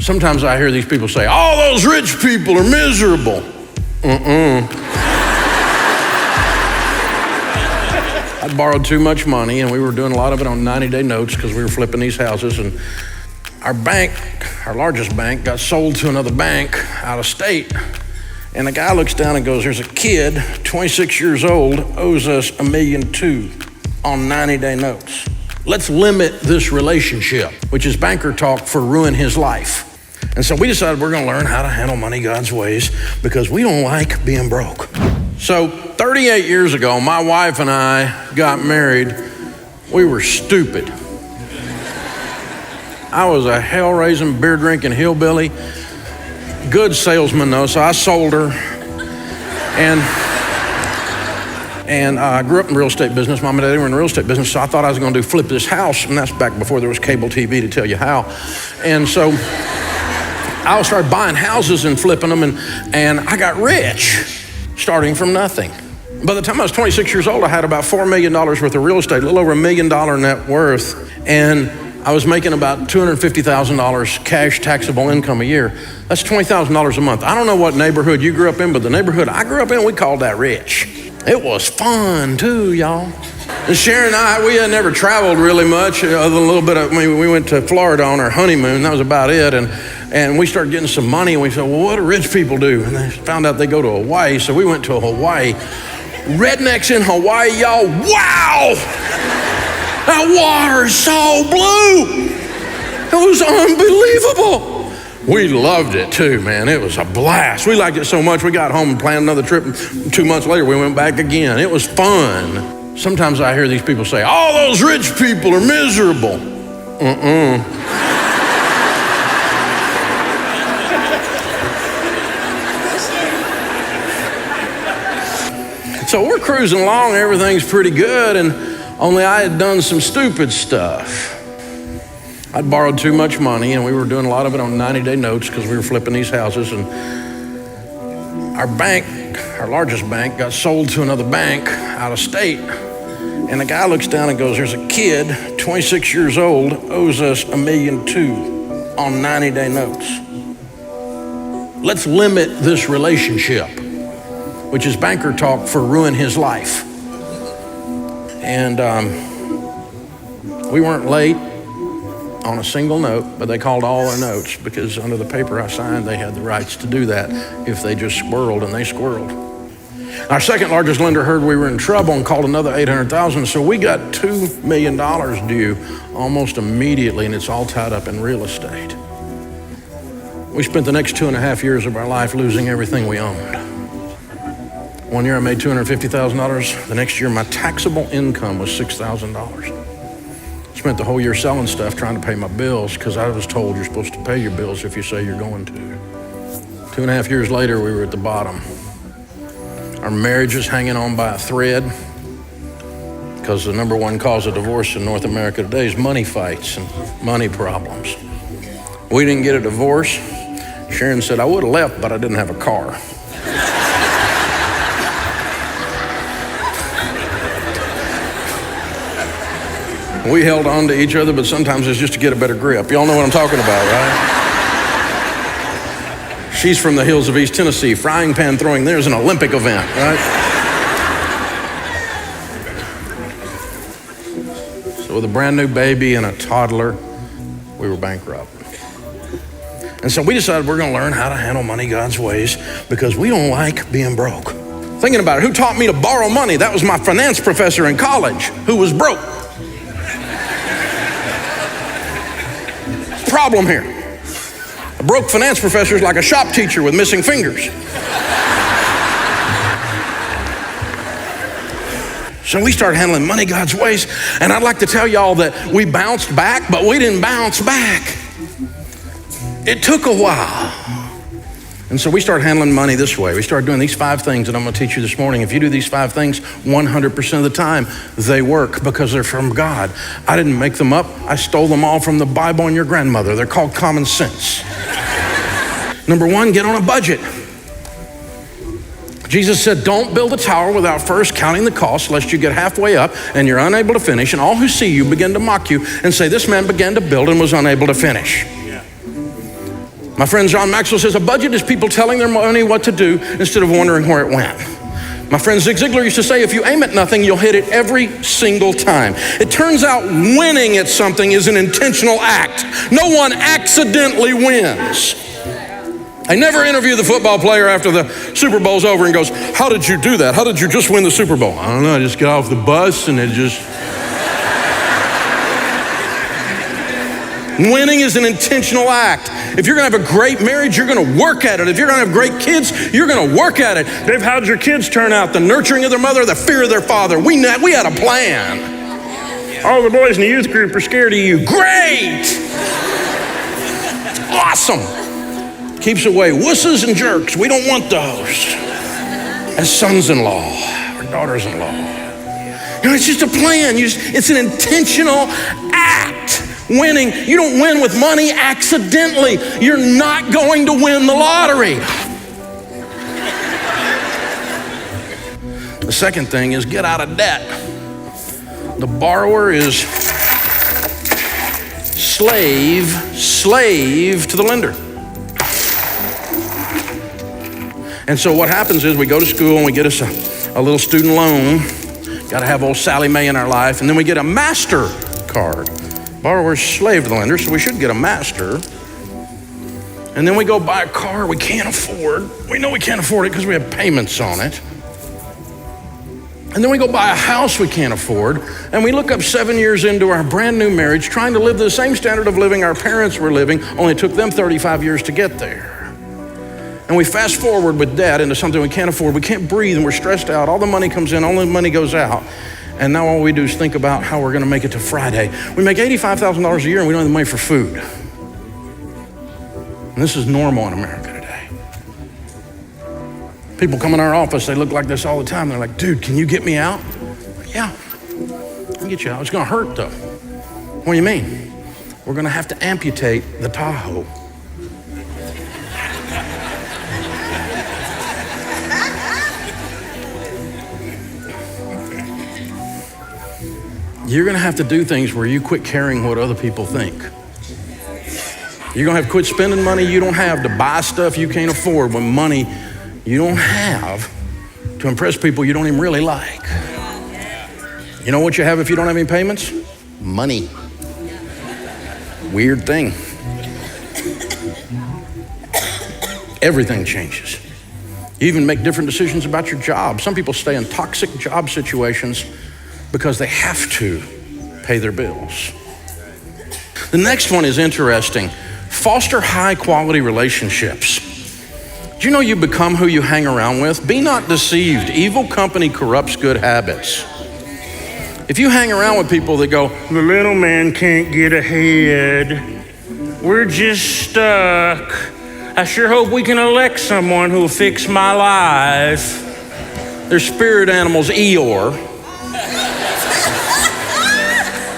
Sometimes I hear these people say, all those rich people are miserable. I borrowed too much money, and we were doing a lot of it on 90-day notes because we were flipping these houses, and our bank, our largest bank, got sold to another bank out of state. And the guy looks down and goes, there's a kid, 26 years old, owes us $1.2 million on 90-day notes. Let's limit this relationship, which is banker talk for ruin his life. And so we decided we're gonna learn how to handle money God's ways because we don't like being broke. So 38 years ago, my wife and I got married. We were stupid. I was a hell-raising, beer-drinking hillbilly. Good salesman though, so I sold her. And I grew up in the real estate business. Mom and Daddy were in the real estate business, so I thought I was gonna flip this house, and that's back before there was cable TV to tell you how. And so I started buying houses and flipping them, and I got rich, starting from nothing. By the time I was 26 years old, I had about $4 million worth of real estate, a little over $1 million net worth, and I was making about $250,000 cash taxable income a year. That's $20,000 a month. I don't know what neighborhood you grew up in, but the neighborhood I grew up in, we called that rich. It was fun too, y'all. And Sharon and I, we had never traveled really much, other than a little bit of, we went to Florida on our honeymoon, that was about it. And we started getting some money, and we said, well, what do rich people do? And they found out they go to Hawaii, so we went to Hawaii. Rednecks in Hawaii, y'all, wow! That water is so blue. It was unbelievable. We loved it too, man. It was a blast. We liked it so much, we got home and planned another trip. 2 months later, we went back again. It was fun. Sometimes I hear these people say, all those rich people are miserable. So we're cruising along, everything's pretty good, and only I had done some stupid stuff. I'd borrowed too much money, and we were doing a lot of it on 90-day notes because we were flipping these houses, and our bank, our largest bank, got sold to another bank out of state. And the guy looks down and goes, there's a kid, 26 years old, owes us $1.2 million on 90-day notes. Let's limit this relationship, which is banker talk for ruin his life. And we weren't late on a single note, but they called all our notes because under the paper I signed, they had the rights to do that if they just squirreled, and they squirreled. Our second largest lender heard we were in trouble and called another $800,000, so we got $2 million due almost immediately, and it's all tied up in real estate. We spent the next 2.5 years of our life losing everything we owned. One year I made $250,000. The next year my taxable income was $6,000. Spent the whole year selling stuff trying to pay my bills because I was told you're supposed to pay your bills if you say you're going to. 2.5 years later, we were at the bottom. Our marriage is hanging on by a thread because the number one cause of divorce in North America today is money fights and money problems. We didn't get a divorce. Sharon said, I would have left, but I didn't have a car. We held on to each other, but sometimes it's just to get a better grip. Y'all know what I'm talking about, right? She's from the hills of East Tennessee. Frying pan throwing there's an Olympic event, right? So with a brand new baby and a toddler, we were bankrupt. And so we decided we're gonna learn how to handle money God's ways because we don't like being broke. Thinking about it, who taught me to borrow money? That was my finance professor in college who was broke. Problem here. A broke finance professor is like a shop teacher with missing fingers. So we started handling money God's ways, and I'd like to tell y'all that we bounced back, but we didn't bounce back. It took a while. And so we started handling money this way. We started doing these 5 things that I'm gonna teach you this morning. If you do these 5 things 100% of the time, they work because they're from God. I didn't make them up. I stole them all from the Bible and your grandmother. They're called common sense. Number 1, get on a budget. Jesus said, don't build a tower without first counting the cost, lest you get halfway up and you're unable to finish, and all who see you begin to mock you and say, this man began to build and was unable to finish. My friend John Maxwell says a budget is people telling their money what to do instead of wondering where it went. My friend Zig Ziglar used to say, if you aim at nothing, you'll hit it every single time. It turns out winning at something is an intentional act. No one accidentally wins. I never interview the football player after the Super Bowl's over and goes, how did you do that? How did you just win the Super Bowl? I don't know, I just got off the bus and it just... Winning is an intentional act. If you're gonna have a great marriage, you're gonna work at it. If you're gonna have great kids, you're gonna work at it. Dave, how'd your kids turn out? The nurturing of their mother, the fear of their father. We had a plan. All the boys in the youth group are scared of you. Great! Awesome. Keeps away wusses and jerks. We don't want those as sons-in-law or daughters-in-law. You know, it's just a plan. It's an intentional act. Winning, you don't win with money accidentally. You're not going to win the lottery. The second thing is get out of debt. The borrower is slave to the lender. And so what happens is we go to school and we get us a little student loan. Got to have old Sally Mae in our life. And then we get a MasterCard. Borrower's slave to the lender, so we should get a master. And then we go buy a car we can't afford. We know we can't afford it because we have payments on it. And then we go buy a house we can't afford. And we look up 7 years into our brand new marriage, trying to live the same standard of living our parents were living, only it took them 35 years to get there. And we fast forward with debt into something we can't afford. We can't breathe and we're stressed out. All the money comes in, all the money goes out. And now all we do is think about how we're going to make it to Friday. We make $85,000 a year and we don't have the money for food. And this is normal in America today. People come in our office, they look like this all the time. They're like, dude, can you get me out? Yeah, I'll get you out. It's going to hurt though. What do you mean? We're going to have to amputate the Tahoe. You're gonna have to do things where you quit caring what other people think. You're gonna have to quit spending money you don't have to buy stuff you can't afford when money you don't have to impress people you don't even really like. You know what you have if you don't have any payments? Money. Weird thing. Everything changes. You even make different decisions about your job. Some people stay in toxic job situations because they have to pay their bills. The next one is interesting. Foster high quality relationships. Do you know you become who you hang around with? Be not deceived. Evil company corrupts good habits. If you hang around with people that go, the little man can't get ahead, we're just stuck, I sure hope we can elect someone who will fix my life. They're spirit animals, Eeyore.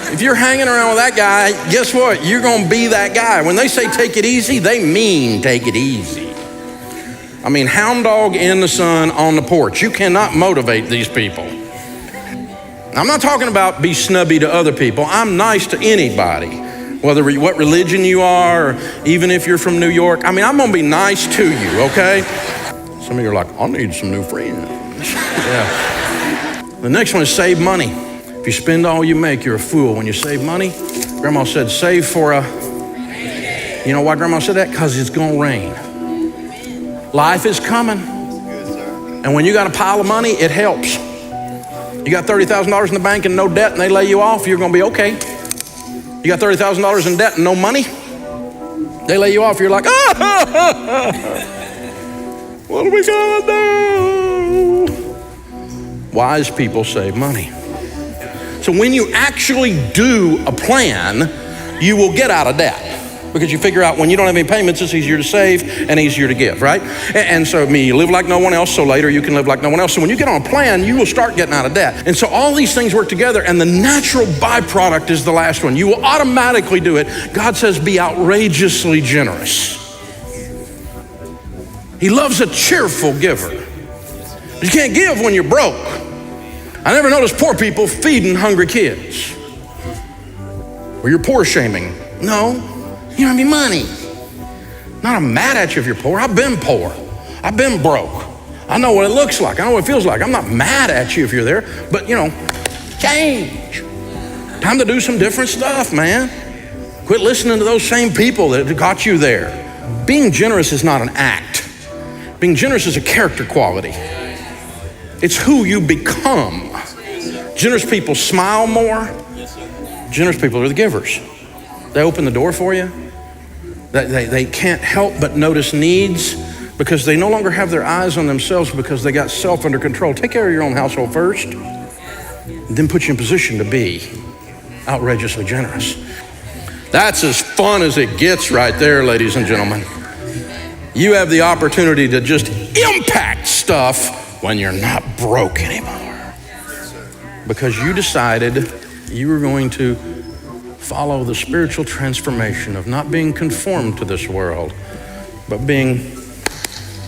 If you're hanging around with that guy, guess what? You're gonna be that guy. When they say take it easy, they mean take it easy. I mean, hound dog in the sun on the porch. You cannot motivate these people. I'm not talking about be snubby to other people. I'm nice to anybody, whether what religion you are, or even if you're from New York. I mean, I'm gonna be nice to you, okay? Some of you are like, I need some new friends. Yeah. The next one is save money. If you spend all you make, you're a fool. When you save money, Grandma said, save for a... You know why Grandma said that? Because it's gonna rain. Life is coming. And when you got a pile of money, it helps. You got $30,000 in the bank and no debt and they lay you off, you're gonna be okay. You got $30,000 in debt and no money, they lay you off, you're like, what are we gonna do? Wise people save money. So when you actually do a plan, you will get out of debt because you figure out when you don't have any payments, it's easier to save and easier to give, right? And so you live like no one else, so later you can live like no one else. So when you get on a plan, you will start getting out of debt. And so all these things work together, and the natural byproduct is the last one. You will automatically do it. God says be outrageously generous. He loves a cheerful giver. You can't give when you're broke. I never noticed poor people feeding hungry kids. Or you're poor shaming. No, you don't have any money. Not I'm mad at you if you're poor. I've been poor. I've been broke. I know what it looks like. I know what it feels like. I'm not mad at you if you're there, but change. Time to do some different stuff, man. Quit listening to those same people that got you there. Being generous is not an act. Being generous is a character quality. It's who you become. Generous people smile more. Generous people are the givers. They open the door for you. They can't help but notice needs because they no longer have their eyes on themselves because they got self under control. Take care of your own household first, then put you in position to be outrageously generous. That's as fun as it gets right there, ladies and gentlemen. You have the opportunity to just impact stuff when you're not broke anymore. Because you decided you were going to follow the spiritual transformation of not being conformed to this world, but being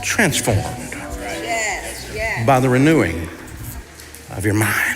transformed by the renewing of your mind.